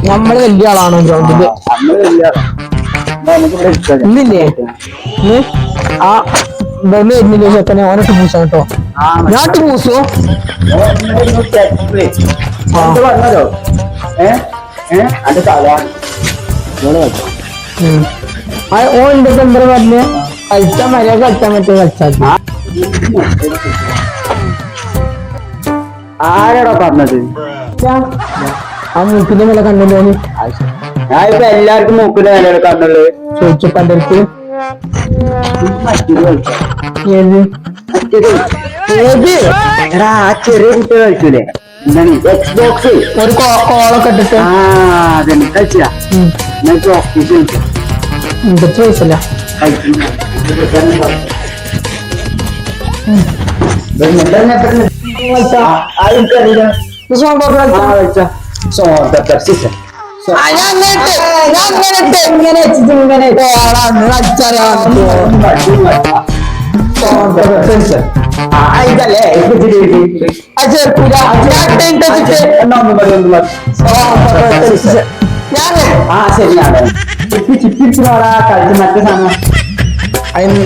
നമ്മള് വലിയ ആളാണോ ഗ്രൗണ്ടില്? ഇന്നില്ലേ ആ വരുന്നില്ലേ ചെക്കനെ ഓനട്ട് പൂസാ കേട്ടോ. ഞാട്ട് പൂസോ ഓന്റെ എന്താ പറഞ്ഞ് കളിച്ചാൻ മര്യാദ കളിച്ചാൻ പറ്റിയ കളിച്ചാൽ ആരാടാ പറഞ്ഞത്? ആ മൂക്കിന്റെ മേലെ കണ്ടല്ലോ. ഞാൻ ഇപ്പൊ എല്ലാവർക്കും മൂക്കിന്റെ മേലെ കണ്ണുള്ളു ചോദിച്ചപ്പോ എന്റെ അടുത്ത് ഏത് എടാ ആ ചെറിയ കുട്ടികൾ കളിക്കൂലേ എന്താണ് എക്സ്ബോക്സ് ഒരു കോളൊക്കെ ഇട്ടിട്ട് അതന്നെ കളിച്ചാ ഓഫീസിൽ എത്ര വയസ്സല്ല ശരിയാണ് ചിപ്പിച്ചിപ്പിച്ചിനോടാ കളിച്ച് മറ്റേ സമയം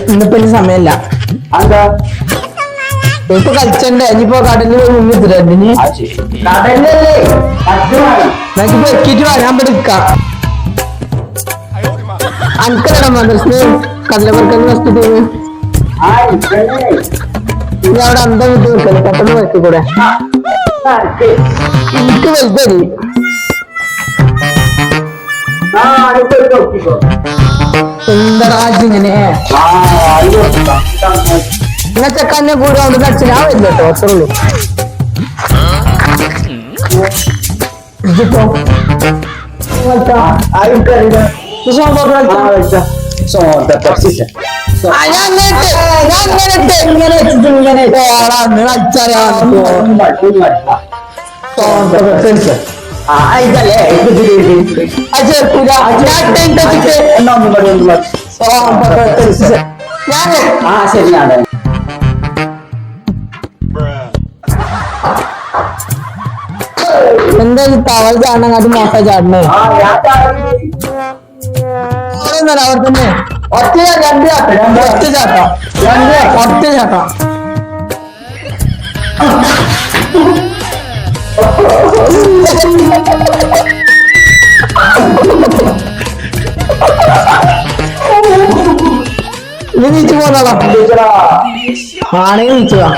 ഇന്നിപ്പോ എനിക്ക് സമയമില്ല. എന്താ ഇപ്പൊ കളിച്ചണ്ടേ ഇനിയിപ്പോ കടലിൽ മുങ്ങിത്തിരണ്ടിനി കടലല്ലേ നമുക്കിപ്പോ എക്കിട്ട് വരാൻ പഠിക്കാം. അനക്കല്ലടാ മദ്രസിന് കടലപ്പുറക്കൽ ഫസ്റ്റ് ടീം ഇനി അവിടെ അന്തം വിട്ട് നിൽക്കല്ലേ പെട്ടെന്ന് വെക്കൂടെ എനിക്ക് വലുതരി എന്താജിങ്ങനെ എന്നാ ചെക്കന്നെ കൂടെ കൊണ്ട് കളിച്ചില്ല ആ വരില്ല കേട്ടോ അത്രയുള്ളൂ. ശരിയാണ് എന്താ തവൾ ചാടണം അത് മോട്ട ചാടണേ അവർ തന്നെ ഒറ്റ ചാട്ടം നീച്ചു പോന്നാളാ ആണെങ്കിൽ നീച്ചുവാ